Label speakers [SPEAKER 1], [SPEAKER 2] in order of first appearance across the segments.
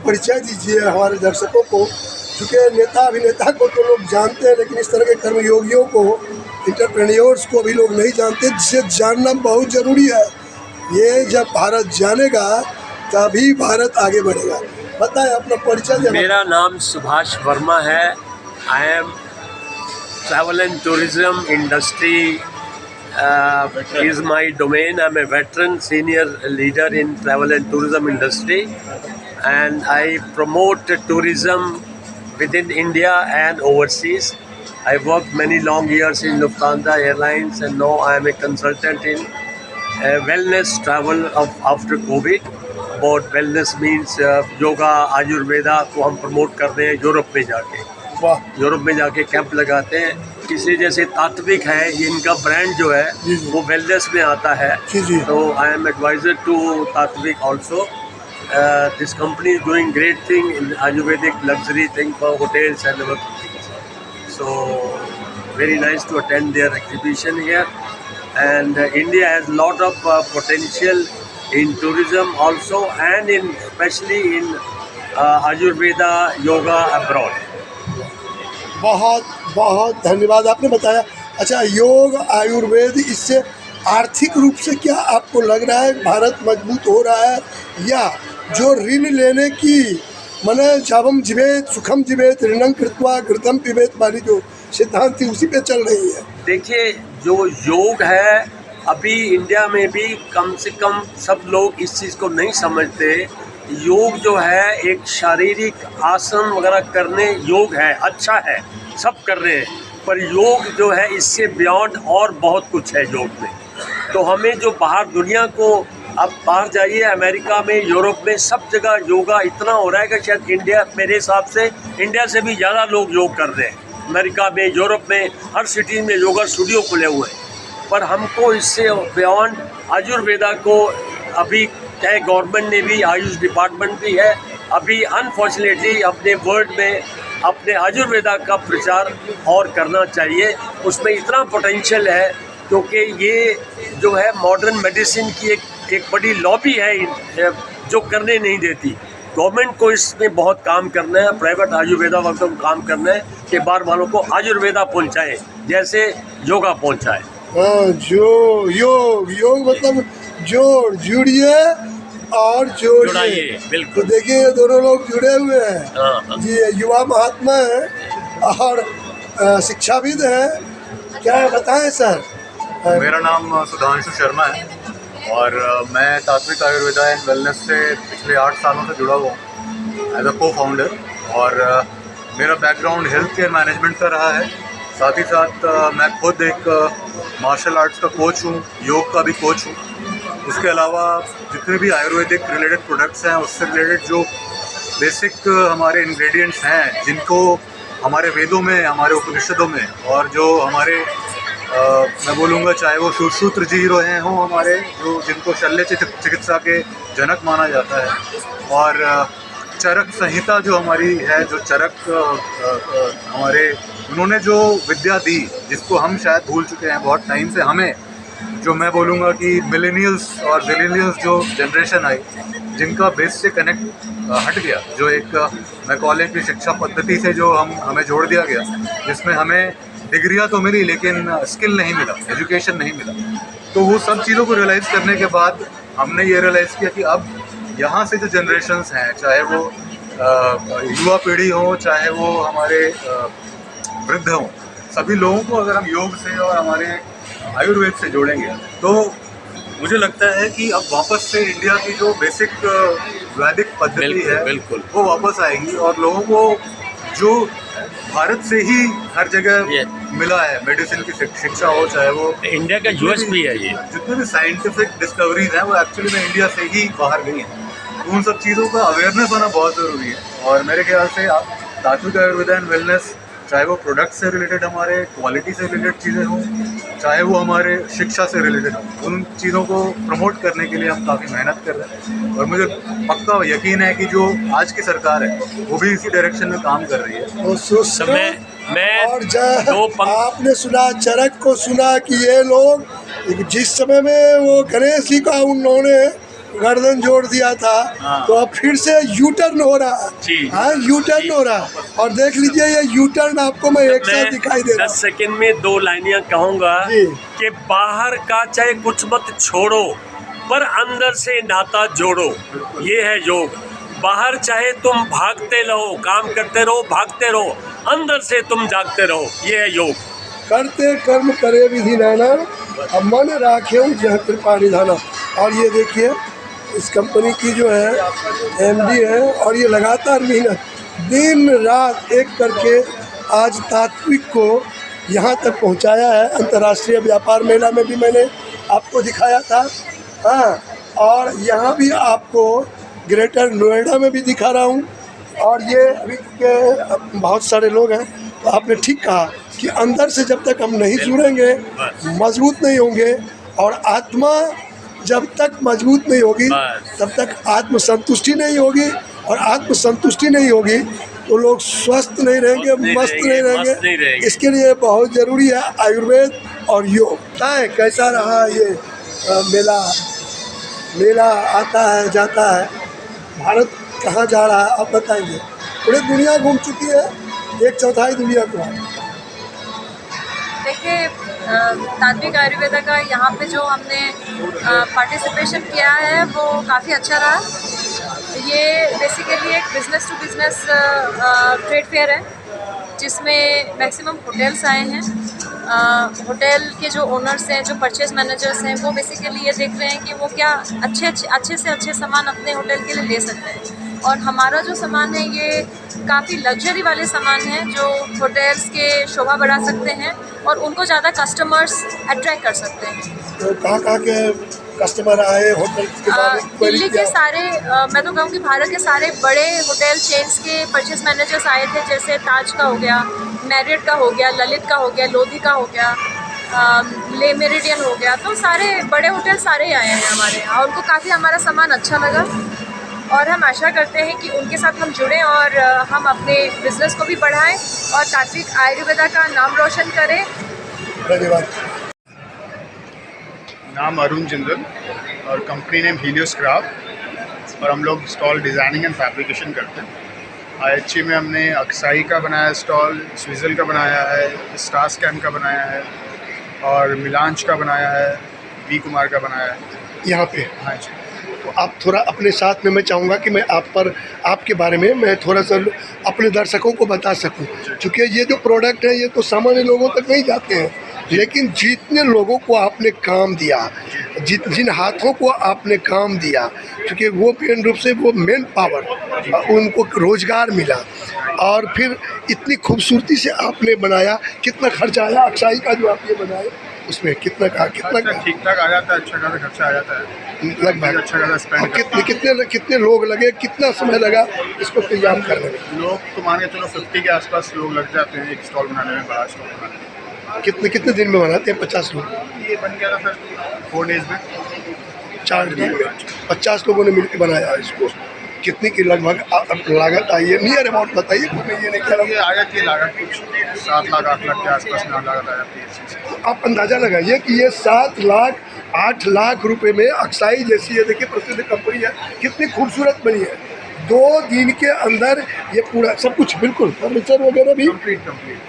[SPEAKER 1] परिचय दीजिए हमारे दर्शकों को, क्योंकि नेता अभिनेता को तो लोग जानते हैं, लेकिन इस तरह के कर्मयोगियों को, एंटरप्रेन्योर्स को भी लोग नहीं जानते, जिसे जानना बहुत ज़रूरी है। ये जब भारत जानेगा तभी भारत आगे बढ़ेगा। बताएं अपना परिचय।
[SPEAKER 2] मेरा नाम सुभाष वर्मा है। I am travel and tourism industry is my domain. I'm a veteran senior leader in travel and tourism industry, and I promote tourism within India and overseas. I worked many long years in Lufthansa Airlines, and now I am a consultant in wellness travel after COVID. About wellness means yoga, Ayurveda को हम promote करते हैं Europe में जाके। Europe में जाके camp लगाते हैं। इसी जैसे तात्विक है, ये इनका ब्रांड जो है वो वेलनेस में आता है। तो I am adviser to Tatvik also. This company is doing great thing in ayurvedic luxury thing for hotels and other things. So very nice to attend there exhibition here, and India has lot of potential in tourism also, and in especially in Ayurveda yoga abroad.
[SPEAKER 1] बहुत बहुत धन्यवाद आपने बताया। अच्छा, योग आयुर्वेद, इससे आर्थिक रूप से क्या आपको लग रहा है भारत मजबूत हो रहा है, या जो ऋण लेने की माने जावम जीवेत सुखम जीवेत ऋणं कृत्वा घृतम पिबेत वाली जो सिद्धांत थी उसी पे चल रही है?
[SPEAKER 2] देखिए, जो योग है अभी इंडिया में भी कम से कम सब लोग इस चीज़ को नहीं समझते। योग जो है एक शारीरिक आसन वगैरह करने योग है, अच्छा है, सब कर रहे हैं, पर योग जो है इससे बियॉन्ड और बहुत कुछ है योग में। तो हमें जो बाहर दुनिया को, अब बाहर जाइए अमेरिका में, यूरोप में, सब जगह योगा इतना हो रहा है कि शायद इंडिया, मेरे हिसाब से इंडिया से भी ज़्यादा लोग योग कर रहे हैं। अमेरिका में, यूरोप में, हर सिटी में योगा स्टूडियो खुले हुए हैं। पर हमको इससे बियॉन्ड आयुर्वेदा को, अभी चाहे गवर्नमेंट ने भी, आयुष डिपार्टमेंट भी है, अभी अनफॉर्चुनेटली अपने वर्ल्ड में अपने आयुर्वेदा का प्रचार और करना चाहिए। उसमें इतना पोटेंशियल है, क्योंकि ये जो है मॉडर्न मेडिसिन की एक बड़ी लॉबी है जो करने नहीं देती। गवर्नमेंट को इसमें बहुत काम करना है, प्राइवेट आयुर्वेदा वालों को काम करना है कि बाहर वालों को आयुर्वेदा पहुँचाएँ जैसे योगा पहुँचाए।
[SPEAKER 1] जो योग मतलब जुड़िए और जोड़िए,
[SPEAKER 2] बिल्कुल।
[SPEAKER 1] तो देखिए ये दोनों लोग जुड़े हुए हैं जी। युवा महात्मा हैं और शिक्षाविद हैं। क्या बताएं सर?
[SPEAKER 3] मेरा नाम सुधांशु शर्मा है और मैं तात्विक आयुर्वेदा एंड वेलनेस से पिछले 8 सालों से जुड़ा हुआ हूँ एज अ को फाउंडर, और मेरा बैकग्राउंड हेल्थ केयर मैनेजमेंट का रहा है। साथ ही साथ मैं खुद एक मार्शल आर्ट्स का कोच हूँ, योग का भी कोच हूँ। उसके अलावा जितने भी आयुर्वेदिक रिलेटेड प्रोडक्ट्स हैं, उससे रिलेटेड जो बेसिक हमारे इंग्रेडिएंट्स हैं, जिनको हमारे वेदों में, हमारे उपनिषदों में, और जो हमारे मैं बोलूँगा चाहे वो सुश्रुत जी रहे हों हमारे, जो जिनको शल्य चिकित्सा के जनक माना जाता है, और चरक संहिता जो हमारी है, जो चरक हमारे उन्होंने जो विद्या दी, जिसको हम शायद भूल चुके हैं बहुत टाइम से। हमें जो मैं बोलूँगा कि मिलेनियल्स और जिलेनियल्स जो जनरेशन आई, जिनका बेस से कनेक्ट हट गया, जो एक मैं कॉलेज की शिक्षा पद्धति से जो हमें जोड़ दिया गया, जिसमें हमें डिग्रियाँ तो मिली लेकिन स्किल नहीं मिला, एजुकेशन नहीं मिला। तो वो सब चीज़ों को रियलाइज़ करने के बाद हमने ये रियलाइज़ किया कि अब यहाँ से जो जनरेशन्स हैं, चाहे वो युवा पीढ़ी हो, चाहे वो हमारे वृद्ध हों, सभी लोगों को अगर हम योग से और हमारे आयुर्वेद से जोड़ेंगे, तो मुझे लगता है कि अब वापस से इंडिया की जो बेसिक वैदिक पद्धति है
[SPEAKER 2] बिल्कुल
[SPEAKER 3] वो वापस आएगी, और लोगों को जो भारत से ही हर जगह मिला है, मेडिसिन की शिक्षा हो, चाहे वो
[SPEAKER 2] इंडिया का यूएसपी है, ये
[SPEAKER 3] जितने भी साइंटिफिक डिस्कवरीज हैं वो एक्चुअली में इंडिया से ही बाहर गई हैं। उन सब चीज़ों का अवेयरनेस होना बहुत ज़रूरी है। और मेरे ख्याल से आप तात्विक आयुर्वेदा एंड वेलनेस, चाहे वो प्रोडक्ट से रिलेटेड हमारे क्वालिटी से रिलेटेड चीज़ें हों, चाहे वो हमारे शिक्षा से रिलेटेड हो, उन चीज़ों को प्रमोट करने के लिए हम काफ़ी मेहनत कर रहे हैं। और मुझे पक्का यकीन है कि जो आज की सरकार है वो भी इसी डायरेक्शन में काम कर रही है।
[SPEAKER 1] और आपने सुना, चरक को सुना कि ये लोग जिस समय में वो गणेश जी का उन्होंने गर्दन जोड़ दिया था,
[SPEAKER 2] हाँ।
[SPEAKER 1] तो अब फिर से यू टर्न हो रहा है।
[SPEAKER 2] जी।
[SPEAKER 1] हाँ, यू टर्न हो रहा है। और देख लीजिए ये यू टर्न आपको मैं एक साथ दिखाई दे रहा
[SPEAKER 2] 10 सेकंड में 2 लाइनें कहूँगा
[SPEAKER 1] जी।
[SPEAKER 2] कि बाहर का चाहे कुछ मत छोड़ो, पर अंदर से नाता जोड़ो। ये है योग। बाहर चाहे तुम भागते रहो, काम करते रहो, भागते रहो, अंदर से तुम जागते रहो। ये है योग।
[SPEAKER 1] करते कर्म करे विधि नाना, अब मन राखे जह कृपा निधाना। और ये देखिए इस कंपनी की जो है एमडी है, और ये लगातार मेहनत दिन रात एक करके आज तात्विक को यहाँ तक पहुँचाया है। अंतर्राष्ट्रीय व्यापार मेला में भी मैंने आपको दिखाया था। हाँ, और यहाँ भी आपको ग्रेटर नोएडा में भी दिखा रहा हूँ। और ये अभी के बहुत सारे लोग हैं। तो आपने ठीक कहा कि अंदर से जब तक हम नहीं जुड़ेंगे, मजबूत नहीं होंगे, और आत्मा जब तक मजबूत नहीं होगी तब तक आत्म संतुष्टि नहीं होगी, और आत्म संतुष्टि नहीं होगी तो लोग स्वस्थ नहीं रहेंगे, मस्त नहीं रहेंगे। इसके लिए बहुत ज़रूरी है आयुर्वेद और योग। बताएं कैसा रहा ये मेला आता है जाता है, भारत कहाँ जा रहा है आप बताएंगे। पूरी दुनिया घूम चुकी है, 1/4 दुनिया को।
[SPEAKER 4] देखिए तात्विक आयुर्वेदा का यहाँ पे जो हमने पार्टिसिपेशन किया है वो काफ़ी अच्छा रहा। ये बेसिकली एक business to business trade fair है, जिसमें मैक्सिमम होटल्स आए हैं। होटल के जो ओनर्स हैं, जो परचेज मैनेजर्स हैं, वो बेसिकली ये देख रहे हैं कि वो क्या अच्छे से अच्छे सामान अपने होटल के लिए ले सकते हैं। और हमारा जो सामान है ये काफ़ी लग्जरी वाले सामान हैं जो होटल्स के शोभा बढ़ा सकते हैं और उनको ज़्यादा कस्टमर्स अट्रैक्ट कर सकते हैं।
[SPEAKER 1] तो कहाँ के कस्टमर आए होटल के बारे में?
[SPEAKER 4] दिल्ली के सारे मैं तो कहूँ कि भारत के सारे बड़े होटल चेन्स के परचेज मैनेजर्स आए थे, जैसे ताज का हो गया, मैरियट का हो गया, ललित का हो गया, लोधी का हो गया, ले मेरिडियन हो गया। तो सारे बड़े होटल सारे आए हैं हमारे यहाँ, उनको काफ़ी हमारा सामान अच्छा लगा। और हम आशा करते हैं कि उनके साथ हम जुड़ें और हम अपने बिज़नेस को भी बढ़ाएं और तात्विक आयुर्वेदा का नाम रोशन करें।
[SPEAKER 1] धन्यवाद।
[SPEAKER 5] नाम अरुण जिंदल और कंपनी नेम हीलियोस क्राफ्ट, और हम लोग स्टॉल डिज़ाइनिंग एंड फैब्रिकेशन करते हैं। IHC में हमने अक्साई का बनाया स्टॉल, स्विज़ल का बनाया है, स्टार स्कैन का बनाया है, और मिलांच का बनाया है, वी कुमार का बनाया है
[SPEAKER 1] यहाँ पे।
[SPEAKER 5] हाँ जी।
[SPEAKER 1] तो आप थोड़ा अपने साथ में, मैं चाहूँगा कि मैं आपके बारे में मैं थोड़ा सा अपने दर्शकों को बता सकूं, क्योंकि ये जो प्रोडक्ट है ये तो सामान्य लोगों तक नहीं जाते हैं, लेकिन जितने लोगों को आपने काम दिया, जिन हाथों को आपने काम दिया, क्योंकि वो मेन रूप से वो मेन पावर, उनको रोजगार मिला, और फिर इतनी खूबसूरती से आपने बनाया। कितना खर्चा आया अक्साई का जो आप ये बनाए, उसमें कितना
[SPEAKER 5] ठीक ठाक आ जाता है, अच्छा खासा खर्चा आ जाता है
[SPEAKER 1] लगभग?
[SPEAKER 5] अच्छा खासा स्पेंड।
[SPEAKER 1] कितने लोग लगे, कितना समय लगा इसको तैयार करने में?
[SPEAKER 5] लोग तो मान के चलो 50 के आसपास लोग लग जाते हैं एक स्टॉल बनाने में, बड़ा स्टॉल बनाने में।
[SPEAKER 1] कितने दिन में बनाते हैं 50 लोग?
[SPEAKER 5] ये बन गया था सर 4 डेज में,
[SPEAKER 1] 4 दिन में 50 लोगों ने मिलकर बनाया इसको। कितनी की लगभग लागत आई है? नियर अमाउंट बताइए, ये नहीं कह
[SPEAKER 5] ये आ जाती है लागत कुछ 7 लाख 8 लाख के आसपास में लागत आ जाती है इस चीज़ की।
[SPEAKER 1] आप अंदाज़ा लगाइए कि ये 7 लाख 8 लाख रुपए में अक्साई जैसी ये देखिए प्रसिद्ध कंपनी है, कितनी खूबसूरत बनी है। 2 दिन के अंदर ये पूरा सब कुछ बिल्कुल फर्नीचर वगैरह भी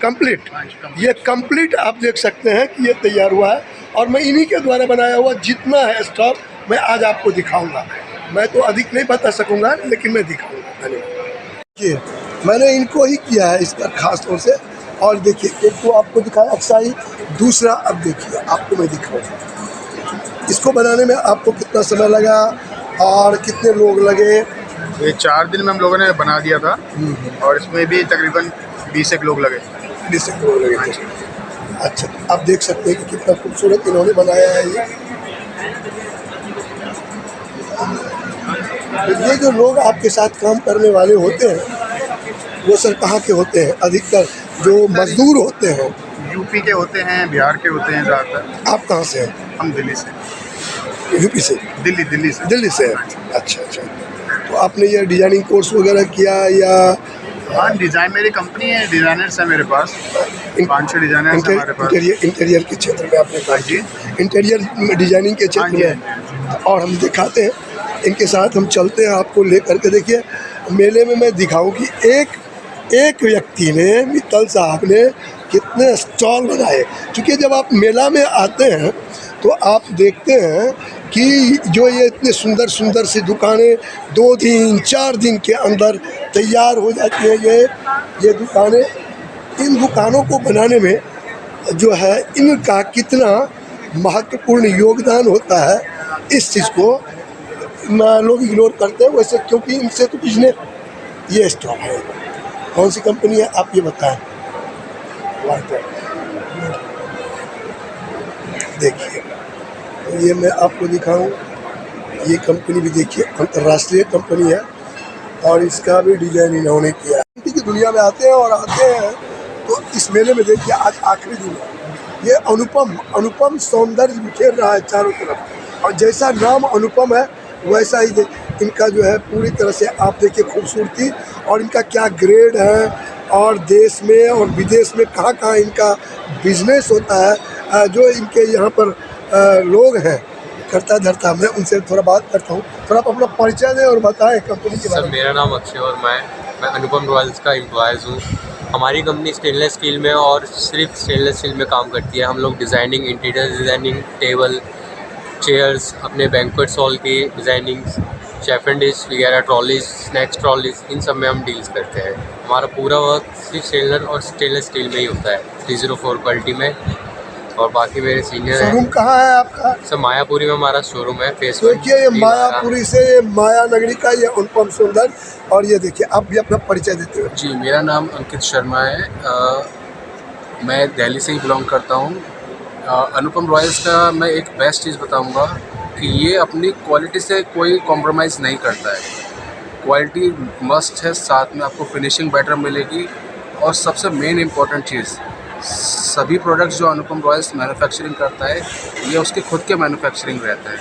[SPEAKER 1] कंप्लीट ये कंप्लीट आप देख सकते हैं कि ये तैयार हुआ है। और मैं इन्हीं के द्वारा बनाया हुआ जितना है स्टॉक मैं आज आपको दिखाऊंगा। मैं तो अधिक नहीं बता सकूंगा, लेकिन मैं दिखाऊंगा। धन्यवाद जी। मैंने इनको ही किया है इस पर खास तौर से। और देखिए, एक तो आपको दिखाया अक्साई, दूसरा अब देखिए आपको मैं दिखाऊंगा इसको बनाने में आपको कितना समय लगा और कितने लोग लगे।
[SPEAKER 5] ये 4 दिन में हम लोगों ने बना दिया था, और इसमें भी तकरीबन 20 एक लोग लगे।
[SPEAKER 1] 20 एक लोग लगे। अच्छा, आप देख सकते हैं कि कितना खूबसूरत इन्होंने बनाया है ये जो लोग आपके साथ काम करने वाले होते हैं वो सर कहाँ के होते हैं? अधिकतर जो मजदूर होते हैं
[SPEAKER 5] यूपी के होते हैं, बिहार के होते हैं ज़्यादातर।
[SPEAKER 1] आप कहाँ से हैं?
[SPEAKER 5] हम दिल्ली से।
[SPEAKER 1] यूपी से? दिल्ली से। अच्छा। तो आपने ये डिजाइनिंग कोर्स वगैरह किया या?
[SPEAKER 5] हाँ, डिज़ाइन मेरी कंपनी है, डिज़ाइनर्स हैं मेरे पास, 5-6 डिज़ाइनर्स हैं हमारे पास।
[SPEAKER 1] इंटीरियर के क्षेत्र में आपने कहा
[SPEAKER 5] जी,
[SPEAKER 1] इंटीरियर डिजाइनिंग के क्षेत्र में। और हम दिखाते हैं इनके साथ हम चलते हैं आपको ले करके। देखिए मेले में मैं दिखाऊं कि एक व्यक्ति ने, मित्तल साहब ने कितने स्टॉल बनाए। क्योंकि जब आप मेला में आते हैं तो आप देखते हैं कि जो ये इतने सुंदर सुंदर सी दुकानें 2 दिन 4 दिन के अंदर तैयार हो जाती हैं। ये दुकानें, इन दुकानों को बनाने में जो है इनका कितना महत्वपूर्ण योगदान होता है, इस चीज़ को लोग इग्नोर करते हैं वैसे, क्योंकि इनसे तो बिजनेस। ये स्टॉल है, कौन सी कंपनी है आप ये बताएं। देखिए ये मैं आपको दिखाऊं, ये कंपनी भी देखिए अंतर्राष्ट्रीय कंपनी है और इसका भी डिजाइन इन्होंने किया है। की दुनिया में आते हैं तो इस मेले में देखिए आज आखिरी दिन है। ये अनुपम सौंदर्य बिखेर रहा है चारों तरफ, और जैसा नाम अनुपम है वैसा ही इनका जो है पूरी तरह से आप देखिए खूबसूरती, और इनका क्या ग्रेड है, और देश में और विदेश में कहाँ इनका बिजनेस होता है। जो इनके यहाँ पर लोग हैं करता धरता, मैं उनसे थोड़ा बात करता हूँ। थोड़ा अपना परिचय दें और बताएं कंपनी के बारे में।
[SPEAKER 6] सर मेरा नाम अक्षय वर्मा है, मैं अनुपम रॉयल्स का एम्प्लॉयज़ हूँ। हमारी कंपनी स्टेनलेस स्टील में और सिर्फ स्टेनलेस स्टील में काम करती है। हम लोग designing, interior designing, table, chairs, अपने बैंक्वेट हॉल की डिज़ाइनिंग, शेफ एंड डिश वगैरह, ट्रॉलीज, स्नैक्स ट्रॉलीज, इन सब में हम डील्स करते हैं। हमारा पूरा वर्क सिर्फ स्टेनलेस और स्टेनलेस स्टील में ही होता है, 304 क्वालिटी में। और बाकी मेरे सीनियर हैं।
[SPEAKER 1] शोरूम कहाँ है आपका?
[SPEAKER 6] सर मायापुरी में हमारा शोरूम है। फेस
[SPEAKER 1] देखिए ये मायापुरी से, ये माया नगरी का ये अनुपम सुंदर। और ये देखिए आप भी अपना परिचय देते हो।
[SPEAKER 7] जी, मेरा नाम अंकित शर्मा है। मैं दिल्ली से ही बिलोंग करता हूँ। अनुपम रॉयल्स का मैं एक बेस्ट चीज़ बताऊँगा कि ये अपनी क्वालिटी से कोई कॉम्प्रोमाइज़ नहीं करता है। क्वालिटी मस्ट है, साथ में आपको फिनिशिंग बेटर मिलेगी। और सबसे मेन इम्पॉर्टेंट चीज़, सभी प्रोडक्ट्स जो अनुपम रॉयल्स मैन्युफैक्चरिंग करता है ये उसके खुद के मैन्युफैक्चरिंग रहता है,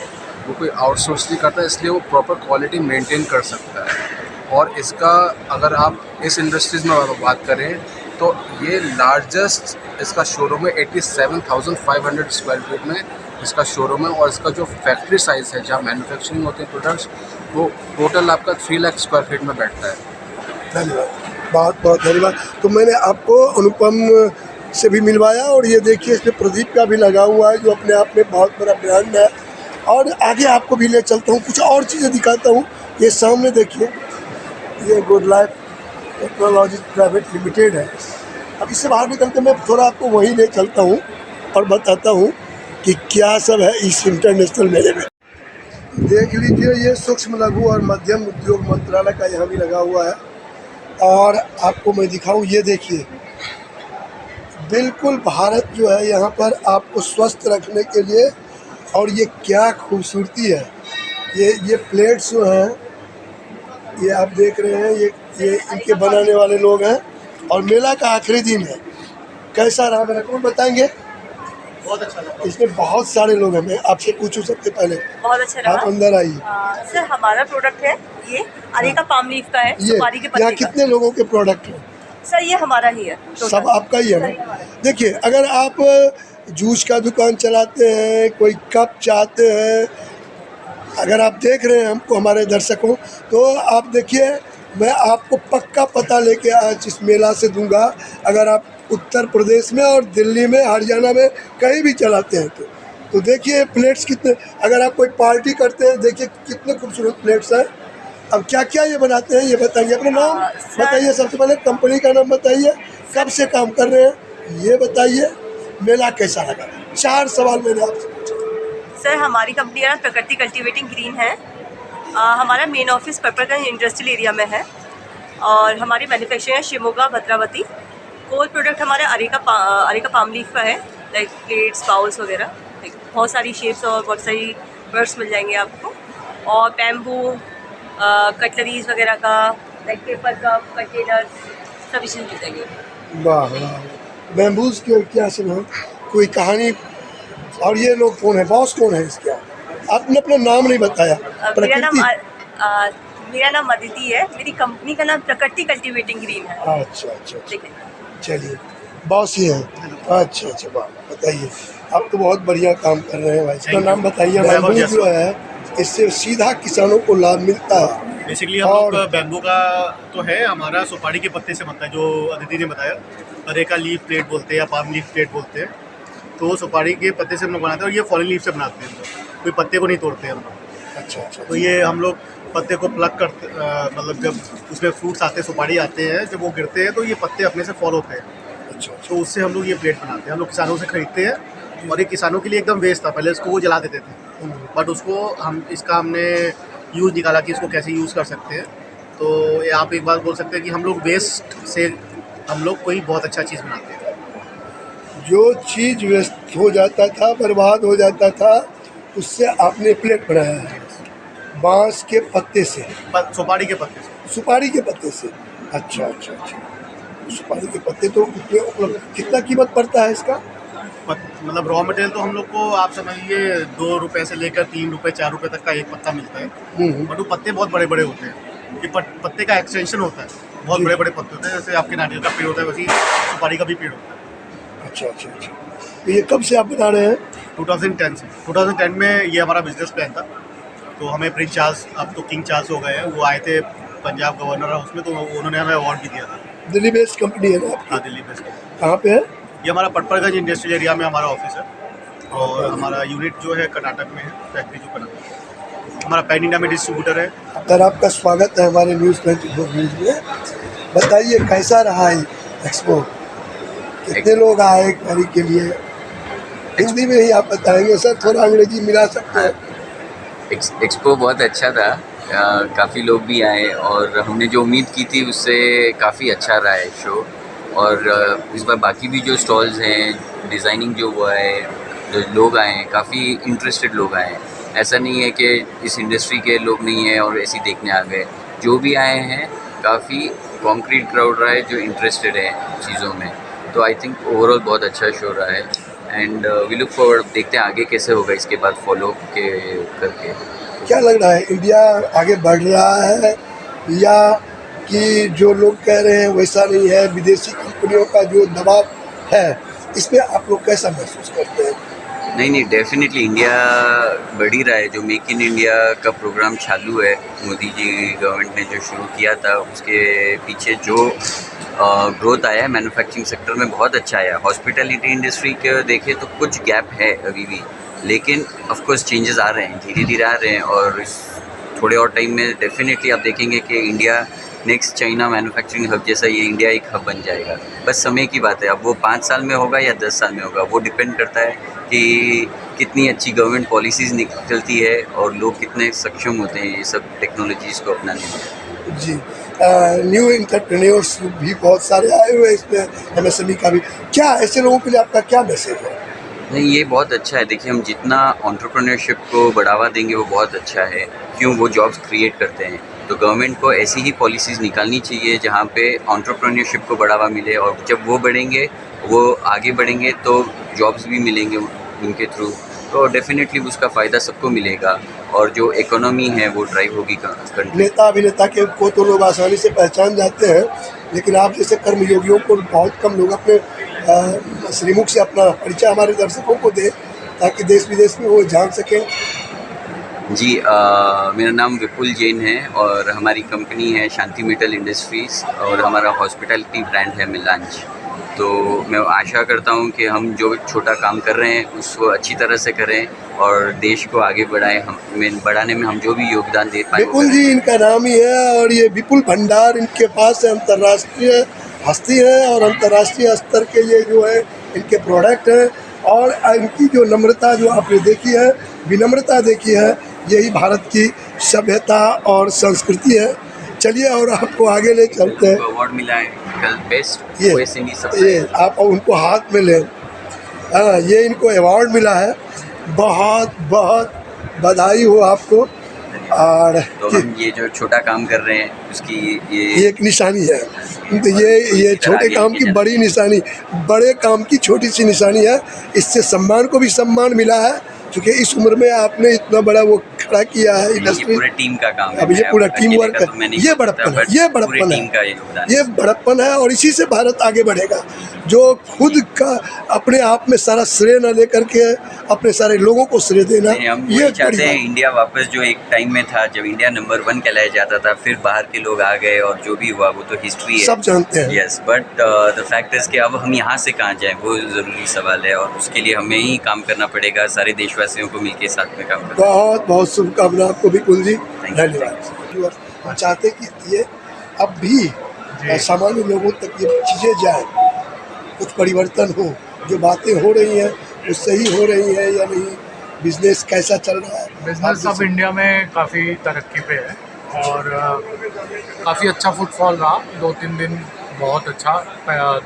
[SPEAKER 7] वो कोई आउटसोर्स नहीं करता, इसलिए वो प्रॉपर क्वालिटी मेंटेन कर सकता है। और इसका अगर आप इस इंडस्ट्रीज़ में बात करें तो ये लार्जेस्ट इसका शोरूम है। 87,500 स्क्वायर फीट में इसका शोरूम है। और इसका जो फैक्ट्री साइज़ है जहाँ मैन्युफैक्चरिंग होते हैं प्रोडक्ट्स, वो टोटल आपका 3 लाख स्क्वायर फीट में बैठता है।
[SPEAKER 1] धन्यवाद, बहुत बहुत धन्यवाद। तो मैंने आपको अनुपम से भी मिलवाया, और ये देखिए इसमें प्रदीप का भी लगा हुआ है जो अपने आप में बहुत बड़ा ब्रांड है। और आगे आपको भी ले चलता हूँ, कुछ और चीज़ें दिखाता हूँ। ये सामने देखिए, ये good life technology private limited है। अब इससे बाहर निकलते मैं थोड़ा आपको वहीं ले चलता हूँ और बताता हूँ कि क्या सब है इस इंटरनेशनल मेले में। देख लीजिए ये सूक्ष्म लघु और मध्यम उद्योग मंत्रालय का यहाँ भी लगा हुआ है। और आपको मैं दिखाऊँ, ये देखिए बिल्कुल भारत जो है यहाँ पर आपको स्वस्थ रखने के लिए। और ये क्या खूबसूरती है, ये प्लेट्स जो हैं ये आप देख रहे हैं, ये इनके बनाने वाले लोग हैं। और मेला का आखिरी दिन है। कैसा रहा मेरा, कौन बताएंगे?
[SPEAKER 8] बहुत अच्छा लगा।
[SPEAKER 1] इसमें बहुत सारे लोग हैं, मैं आपसे पूछूं सबसे पहले।
[SPEAKER 8] बहुत अच्छा लगा।
[SPEAKER 1] आप अंदर आइए।
[SPEAKER 8] सर हमारा प्रोडक्ट है ये अरेका पाम लीफ का है, सुपारी के
[SPEAKER 1] ये यहाँ
[SPEAKER 8] पत्ते का।
[SPEAKER 1] कितने लोगों के प्रोडक्ट हैं?
[SPEAKER 8] सर ये हमारा ही है।
[SPEAKER 1] सब आपका ही है ना? देखिए अगर आप जूस का दुकान चलाते हैं, कोई कप चाहते हैं, अगर आप देख रहे हैं हमको, हमारे दर्शकों, तो आप देखिए मैं आपको पक्का पता लेके आज इस मेला से दूंगा। अगर आप उत्तर प्रदेश में और दिल्ली में, हरियाणा में कहीं भी चलाते हैं तो देखिए प्लेट्स कितने, अगर आप कोई पार्टी करते हैं देखिए कितने खूबसूरत प्लेट्स हैं। अब क्या क्या ये बनाते हैं ये बताइए, अपना नाम बताइए, सबसे पहले कंपनी का नाम बताइए, कब से काम कर रहे हैं ये बताइए, मेला कैसा लगा। 4 सवाल मैंने आपसे पूछे।
[SPEAKER 8] सर हमारी कंपनी है प्रकृति कल्टीवेटिंग ग्रीन है। हमारा मेन ऑफिस पर्पलगंज इंडस्ट्रियल एरिया में है। और हमारी मैन्युफैक्चरिंग है शिमोगा, भद्रावती। कोर प्रोडक्ट हमारा अरेका पाम लीफ का है, लाइक प्लेट्स, बाउल्स वगैरह, बहुत सारी शेप्स और बहुत सारी वर्ड्स मिल जाएंगे आपको। और बैम्बू, कटलरीज वगैरह का, लाइक पेपर कप, कंटेनर्स, सभी चीज़ मिल जाएंगे।
[SPEAKER 1] वाह वाह, बैम्बूज के क्या सुना, कोई कहानी। और ये लोग कौन है, बॉस कौन है इसके? आपने अपना नाम नहीं बताया।
[SPEAKER 8] मेरा नाम अदिति है। मेरी कंपनी का नाम प्रकृति कल्टीवेटिंग ग्रीन है।
[SPEAKER 1] अच्छा, चलिए बॉस ही हैं। अच्छा, वाह, बताइए, आप तो बहुत बढ़िया काम कर रहे हैं भाई। इसका नाम बताइए। बैम्बू जो है इससे सीधा किसानों को लाभ मिलता है।
[SPEAKER 9] बेसिकली हम
[SPEAKER 1] और-
[SPEAKER 9] लोग बैम्बू का तो है, हमारा सुपारी के पत्ते से बनता है, जो अदिति ने बताया। अरेका लीफ प्लेट बोलते हैं या पाम लीफ प्लेट बोलते हैं। तो सुपारी के पत्ते से हम लोग बनाते हैं और ये फॉरेन लीफ से बनाते हैं हम लोग, कोई पत्ते को नहीं तोड़ते हम लोग।
[SPEAKER 1] अच्छा अच्छा।
[SPEAKER 9] तो ये हम लोग पत्ते को प्लग करते, मतलब जब उसमें फ्रूट्स आते हैं, सुपारी आते हैं, जब वो गिरते हैं तो ये पत्ते अपने से फॉल होते हैं।
[SPEAKER 1] अच्छा अच्छा।
[SPEAKER 9] तो उससे हम लोग ये प्लेट बनाते हैं। हम लोग किसानों से खरीदते हैं और ये किसानों के लिए एकदम वेस्ट था, पहले इसको वो जला देते थे, बट उसको हमने यूज़ निकाला कि इसको कैसे यूज़ कर सकते हैं। तो ये आप एक बात बोल सकते हैं कि हम लोग वेस्ट से हम लोग कोई बहुत अच्छा चीज़ बनाते हैं।
[SPEAKER 1] जो चीज़ वेस्ट हो जाता था, बर्बाद हो जाता था, उससे आपने प्लेट बनाया है बांस के पत्ते से,
[SPEAKER 9] सुपारी के पत्ते से।
[SPEAKER 1] सुपारी के पत्ते से। अच्छा अच्छा अच्छा। सुपारी के पत्ते तो कितने उपलब्ध, कितना कीमत पड़ता है इसका?
[SPEAKER 9] मतलब रॉ मटेरियल तो हम लोग को आप समझिए 2 रुपये से लेकर 3 रुपये 4 रुपये तक का एक पत्ता मिलता है। बट वो पत्ते बहुत बड़े बड़े होते हैं। ये पत्ते का एक्सटेंशन होता है, बहुत बड़े बड़े पत्ते होते हैं। जैसे आपके नारियल का पेड़ होता है, वैसे ही सुपारी का भी पेड़ होता है।
[SPEAKER 1] अच्छा अच्छा अच्छा। तो ये कब से आप बना रहे हैं?
[SPEAKER 9] 2010 से। 2010 में ये हमारा बिजनेस प्लान था। तो हमें प्रिंस चार्ल्स, अब तो किंग चार्ल्स हो गए हैं, वो आए थे पंजाब गवर्नर हाउस में, तो उन्होंने हमें अवार्ड भी दिया था।
[SPEAKER 1] दिल्ली बेस्ड कंपनी है ना आपकी?
[SPEAKER 9] हाँ, दिल्ली बेस्ड।
[SPEAKER 1] कहाँ पे है?
[SPEAKER 9] ये हमारा पटपरगंज इंडस्ट्रियल एरिया में हमारा ऑफिस है, और हमारा यूनिट जो है कर्नाटक में है, फैक्ट्री जो कर्नाटक। हमारा पैन इंडिया में डिस्ट्रीब्यूटर है।
[SPEAKER 1] सर, आपका स्वागत है हमारे न्यूज़ 24 न्यूज़ में। बताइए कैसा रहा है एक्सपो, कितने लोग आए खरीद के लिए? हिंदी में ही आप बताएंगे सर, थोड़ा अंग्रेजी मिला सकते हैं?
[SPEAKER 10] एक्सपो बहुत अच्छा था, काफ़ी लोग भी आए और हमने जो उम्मीद की थी उससे काफ़ी अच्छा रहा है शो। और इस बार बाकी भी जो स्टॉल्स हैं, डिज़ाइनिंग जो हुआ है, जो लोग आए हैं, काफ़ी इंटरेस्टेड लोग आए हैं। ऐसा नहीं है कि इस इंडस्ट्री के लोग नहीं हैं और ऐसे ही देखने आ गए। जो भी आए हैं काफ़ी कॉन्क्रीट क्राउड रहा है जो इंटरेस्टेड है चीज़ों में। तो आई थिंक ओवरऑल बहुत अच्छा शो रहा है एंड वी लुक फॉरवर्ड, देखते हैं आगे कैसे होगा इसके बाद फॉलो के करके।
[SPEAKER 1] क्या लग रहा है, इंडिया आगे बढ़ रहा है या कि जो लोग कह रहे हैं वैसा नहीं है, विदेशी कंपनियों का जो दबाव है, इस पर आप लोग कैसा महसूस करते हैं?
[SPEAKER 10] नहीं, डेफिनेटली इंडिया बढ़ ही रहा है। जो मेक इन इंडिया का प्रोग्राम चालू है, मोदी जी गवर्नमेंट ने जो शुरू किया था, उसके पीछे जो ग्रोथ आया है मैन्युफैक्चरिंग सेक्टर में बहुत अच्छा आया। हॉस्पिटैलिटी इंडस्ट्री के देखें तो कुछ गैप है अभी भी, लेकिन ऑफ कोर्स चेंजेस आ रहे हैं, धीरे धीरे आ रहे हैं और थोड़े और टाइम में डेफिनेटली आप देखेंगे कि India next China manufacturing hub जैसा ये इंडिया एक हब बन जाएगा। बस समय की बात है, अब वो 5 साल में होगा या 10 साल में होगा, वो डिपेंड करता है कि कितनी अच्छी गवर्नमेंट पॉलिसीज़ निकलती है और लोग कितने सक्षम होते हैं ये सब टेक्नोलॉजीज़ को अपनाने में।
[SPEAKER 1] जी, न्यू एंटरप्रेन्योर्स भी बहुत सारे आए हुए हैं इसमें, एमएसएमई का भी। क्या ऐसे लोगों के लिए आपका क्या मैसेज है?
[SPEAKER 10] नहीं, ये बहुत अच्छा है। देखिए, हम जितना एंटरप्रेन्योरशिप को बढ़ावा देंगे वो बहुत अच्छा है, क्यों, वो जॉब्स क्रिएट करते हैं। तो गवर्नमेंट को ऐसी ही पॉलिसीज़ निकालनी चाहिए जहाँ पे एंटरप्रेन्योरशिप को बढ़ावा मिले, और जब वो बढ़ेंगे, वो आगे बढ़ेंगे तो जॉब्स भी मिलेंगे उनके थ्रू, तो डेफिनेटली उसका फ़ायदा सबको मिलेगा और जो इकोनॉमी है वो ड्राइव होगी कंट्री।
[SPEAKER 1] नेता अभिनेता के को तो लोग आसानी से पहचान जाते हैं, लेकिन आप जैसे कर्मयोगियों को बहुत कम लोग अपने श्रीमुख से अपना परिचय हमारे दर्शकों को दें ताकि देश विदेश में वो जान सकें।
[SPEAKER 10] जी, मेरा नाम विपुल जैन है और हमारी कंपनी है शांति मेटल इंडस्ट्रीज़ और हमारा हॉस्पिटैलिटी ब्रांड है मिलांज। तो मैं आशा करता हूं कि हम जो छोटा काम कर रहे हैं उसको अच्छी तरह से करें और देश को आगे बढ़ाएं। बढ़ाने में हम जो भी योगदान दे पाएँ।
[SPEAKER 1] विपुल जी इनका नाम ही है और ये विपुल भंडार इनके पास अंतर्राष्ट्रीय हस्ती है और अंतर्राष्ट्रीय स्तर के ये जो है इनके प्रोडक्ट हैं। और इनकी जो नम्रता जो आपने देखी है, विनम्रता देखी है, यही भारत की सभ्यता और संस्कृति है। चलिए और आपको आगे ले चलते हैं।
[SPEAKER 10] अवार्ड मिला है कल बेस्ट
[SPEAKER 1] ये आप उनको हाथ में लें। हाँ, ये इनको अवार्ड मिला है, बहुत बहुत बधाई हो आपको। और
[SPEAKER 10] तो हम ये जो छोटा काम कर रहे हैं उसकी
[SPEAKER 1] ये एक निशानी है। तो ये छोटे काम की बड़ी निशानी, बड़े काम की छोटी सी निशानी है। इससे सम्मान को भी सम्मान मिला है, क्योंकि इस उम्र में आपने इतना बड़ा वो खड़ा किया है इंडस्ट्री।
[SPEAKER 10] पूरे टीम का काम है।
[SPEAKER 1] अब ये पूरा टीम वर्क है, ये बड़प्पन है, ये बड़प्पन है, ये बड़प्पन है। और इसी से भारत आगे बढ़ेगा, जो खुद का अपने आप में सारा श्रेय न लेकर के अपने सारे लोगों को श्रेय देना।
[SPEAKER 10] हम ये चाहते हैं इंडिया वापस जो एक टाइम में था जब इंडिया नंबर 1 कहलाया जाता था, फिर बाहर के लोग आ गए और जो भी हुआ वो तो हिस्ट्री है,
[SPEAKER 1] सब जानते हैं।
[SPEAKER 10] Yes, but the fact is कि अब हम यहाँ से कहाँ जाएं वो ज़रूरी सवाल है, और उसके लिए हमें ही काम करना पड़ेगा, सारे देशवासियों को मिलकर साथ में काम करना।
[SPEAKER 1] बहुत बहुत शुभकामना आपको विपुल जी, धन्यवाद। हम चाहते हैं कि ये अब भी सामान्य लोगों तक ये चीज़ें जाए, कुछ परिवर्तन हो, जो बातें हो रही हैं वो सही हो रही है या नहीं, बिजनेस कैसा चल रहा है।
[SPEAKER 11] बिजनेस अब इंडिया में काफ़ी तरक्की पे है और काफ़ी अच्छा फुटफॉल रहा। 2-3 दिन बहुत अच्छा,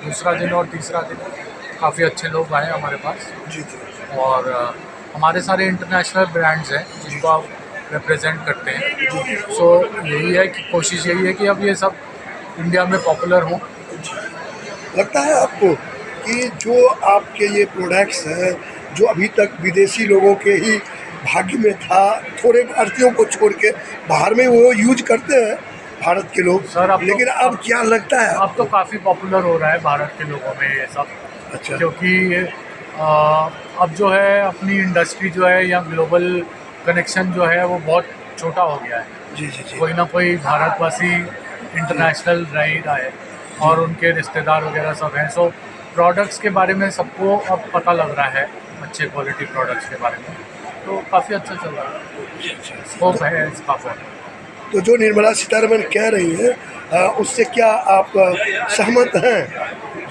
[SPEAKER 11] दूसरा दिन और तीसरा दिन काफ़ी अच्छे लोग आए हमारे पास
[SPEAKER 1] जी।
[SPEAKER 11] और हमारे सारे इंटरनेशनल ब्रांड्स हैं जिनको आप रिप्रेजेंट करते हैं। सो यही है कि कोशिश यही है कि अब ये सब इंडिया में पॉपुलर हों।
[SPEAKER 1] लगता है आपको कि जो आपके ये प्रोडक्ट्स हैं, जो अभी तक विदेशी लोगों के ही भाग्य में था, थोड़े भारतीयों को छोड़ के बाहर में वो यूज करते हैं भारत के लोग
[SPEAKER 11] सर,
[SPEAKER 1] लेकिन अब क्या लगता है
[SPEAKER 11] अब तो काफ़ी पॉपुलर हो रहा है भारत के लोगों में ये सब।
[SPEAKER 1] अच्छा।
[SPEAKER 11] क्योंकि अब जो है अपनी इंडस्ट्री जो है या ग्लोबल कनेक्शन जो है वो बहुत छोटा हो गया है।
[SPEAKER 1] जी।
[SPEAKER 11] कोई ना कोई भारतवासी इंटरनेशनल रह ही रहा है और उनके रिश्तेदार वगैरह सब हैं। सो प्रोडक्ट्स के बारे में सबको अब पता लग रहा है, अच्छे क्वालिटी प्रोडक्ट्स के बारे में, तो काफ़ी अच्छा चल रहा है, स्कोप है इसका।
[SPEAKER 1] तो जो निर्मला सीतारमण कह रही हैं उससे क्या आप सहमत हैं,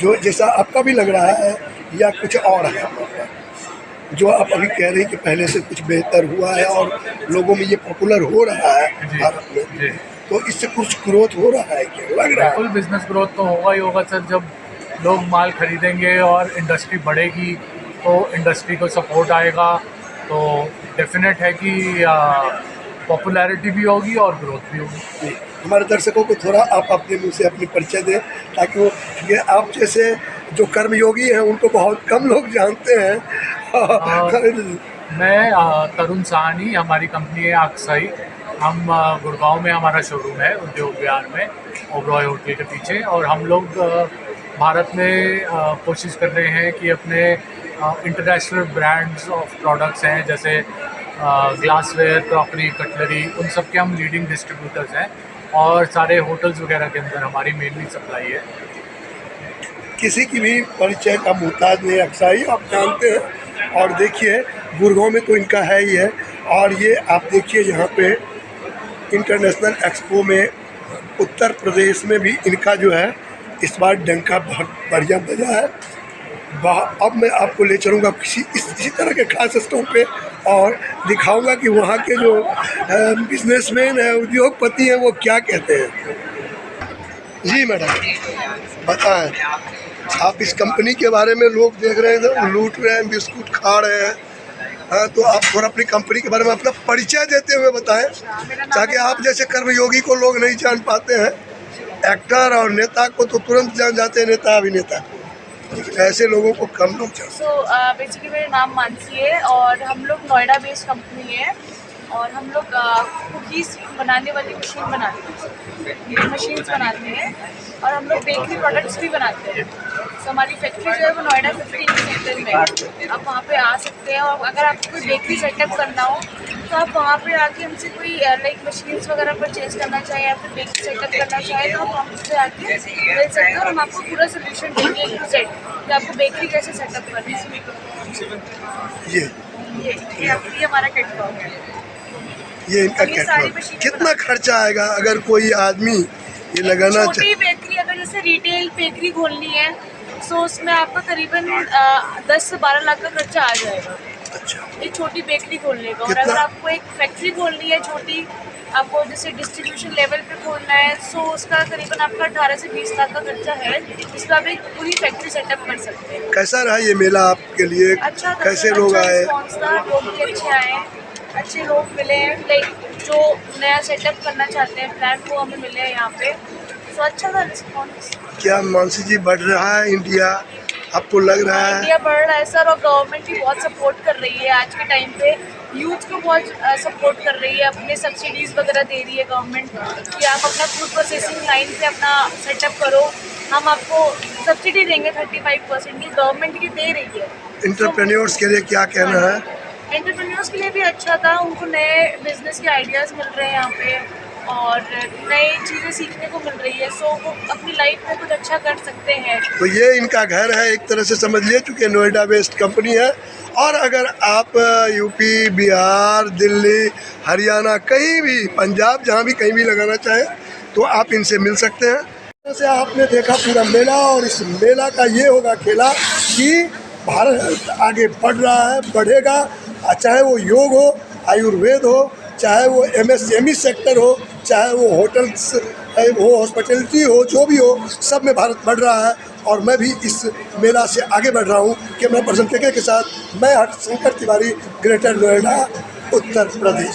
[SPEAKER 1] जो जैसा आपका भी लग रहा है, या कुछ और है जो आप अभी कह रही हैं कि पहले से कुछ बेहतर हुआ है और लोगों में ये पॉपुलर हो रहा है भारत में, तो इससे कुछ ग्रोथ हो रहा है क्या लग रहा है?
[SPEAKER 11] बिल्कुल बिजनेस ग्रोथ तो होगा ही होगा सर। जब लोग माल खरीदेंगे और इंडस्ट्री बढ़ेगी तो इंडस्ट्री को सपोर्ट आएगा, तो डेफिनेट है कि पॉपुलैरिटी भी होगी और ग्रोथ भी होगी।
[SPEAKER 1] हमारे दर्शकों को थोड़ा आप अपने मुँह से अपनी परिचय दें, ताकि वो, क्योंकि आप जैसे जो कर्मयोगी हैं उनको बहुत कम लोग जानते हैं।
[SPEAKER 11] मैं तरुण साहनी, हमारी कंपनी है अक्साई। हम गुड़गांव में हमारा शोरूम है उद्योग विहार में, ओबरॉय होटल के पीछे। और हम लोग भारत में कोशिश कर रहे हैं कि अपने इंटरनेशनल ब्रांड्स ऑफ प्रोडक्ट्स हैं, जैसे ग्लासवेयर, क्रॉकरी, कटलरी, उन सब के हम लीडिंग डिस्ट्रीब्यूटर्स हैं और सारे होटल्स वगैरह के अंदर हमारी मेनली सप्लाई है।
[SPEAKER 1] किसी की भी परिचय का मुहताज नहीं अक्साई, आप जानते हैं। और देखिए गुड़गांव में तो इनका है ही है, और ये आप देखिए यहाँ पे इंटरनेशनल एक्सपो में उत्तर प्रदेश में भी इनका जो है इस बार डंका बहुत बढ़िया बजा है। अब मैं आपको ले चलूँगा इसी तरह के खास स्टोर पे और दिखाऊंगा कि वहाँ के जो बिजनेसमैन हैं, उद्योगपति हैं, वो क्या कहते हैं। जी मैडम बताएं, आप इस कंपनी के बारे में, लोग देख रहे हैं लूट रहे हैं, बिस्कुट खा रहे हैं, हाँ, तो आप थोड़ा अपनी कंपनी के बारे में अपना परिचय देते हुए बताएं, ताकि आप जैसे कर्मयोगी को लोग नहीं जान पाते हैं। एक्टर और नेता को तो तुरंत जान जाते हैं, नेता अभिनेता, ऐसे लोगों को कम लोग जानते हैं।
[SPEAKER 4] बेसिकली मेरा नाम मानसी है और हम लोग नोएडा बेस्ड कंपनी है और हम लोग कुकीज़ बनाने वाली मशीन बनाते हैं, मशीन्स बनाते हैं और हम लोग बेकरी प्रोडक्ट्स भी बनाते हैं। तो हमारी फैक्ट्री जो है वो नोएडा 15 सेक्टर में है। आप वहाँ पे आ सकते हैं और अगर आपको कोई बेकरी सेटअप करना हो तो आप वहाँ पे आके हमसे कोई लाइक मशीन्स वगैरह परचेज करना चाहें या फिर बेकरी सेटअप करना चाहें तो आप हमसे आके मिल सकते हैं और हम आपको पूरा सोल्यूशन देंगे A to Z कि आपको बेकरी कैसे सेटअप करनी है। ये हमारा कैटलॉग है।
[SPEAKER 1] ये इनका कैटलॉग। कितना खर्चा आएगा अगर कोई आदमी ये लगाना चाहे?
[SPEAKER 4] छोटी बेकरी अगर जैसे रिटेल बेकरी खोलनी है तो उसमें आपका करीबन 10 से 12 लाख का खर्चा आ जाएगा।
[SPEAKER 1] अच्छा।
[SPEAKER 4] एक छोटी बेकरी खोलने का। और अगर आपको एक फैक्ट्री खोलनी है छोटी, आपको जैसे डिस्ट्रीब्यूशन लेवल पे खोलना है तो उसका करीबन आपका 18 से 20 लाख का खर्चा है, जिसमें आप एक पूरी फैक्ट्री सेटअप कर सकते हैं।
[SPEAKER 1] कैसा रहा ये मेला आपके लिए?
[SPEAKER 4] अच्छा,
[SPEAKER 1] कैसे लोग आए?
[SPEAKER 4] लोग भी अच्छे आए, अच्छे लोग मिले हैं। लाइक जो नया सेटअप करना चाहते हैं प्लान वो हमें मिले हैं यहाँ पे। तो अच्छा था रिस्पॉन्स।
[SPEAKER 1] क्या मानसी जी बढ़ रहा है इंडिया, आपको लग रहा है?
[SPEAKER 4] इंडिया बढ़ रहा है सर, और गवर्नमेंट भी बहुत सपोर्ट कर रही है आज के टाइम पे, यूथ को बहुत सपोर्ट कर रही है, अपने सब्सिडीज़ वगैरह दे रही है गवर्नमेंट कि आप अपना फूड प्रोसेसिंग लाइन से अपना सेटअप करो, हम आपको सब्सिडी देंगे 35% की गवर्नमेंट की दे रही है।
[SPEAKER 1] एंटरप्रेन्योर्स के लिए क्या कहना है?
[SPEAKER 4] एंटरप्रेन्योर्स के लिए भी अच्छा था, उनको नए बिजनेस के आइडियाज़ मिल रहे हैं यहाँ पे और नई चीज़ें सीखने को मिल रही है, सो वो अपनी लाइफ में कुछ अच्छा कर सकते हैं।
[SPEAKER 1] तो ये इनका घर है एक तरह से समझ लिए, चूँकि नोएडा बेस्ड कंपनी है। और अगर आप यूपी, बिहार, दिल्ली, हरियाणा, कहीं भी, पंजाब, जहाँ भी कहीं भी लगाना चाहें तो आप इनसे मिल सकते हैं। जैसे आपने देखा पूरा मेला, और इस मेला का ये होगा खेला कि भारत आगे बढ़ रहा है, बढ़ेगा, चाहे वो योग हो, आयुर्वेद हो, चाहे वो MSME सेक्टर हो, चाहे वो होटल्स हो, हॉस्पिटलिटी हो, जो भी हो, सब में भारत बढ़ रहा है। और मैं भी इस मेला से आगे बढ़ रहा हूँ। कैमरा पर्सन के साथ मैं हर्ष शंकर तिवारी, ग्रेटर नोएडा, उत्तर प्रदेश।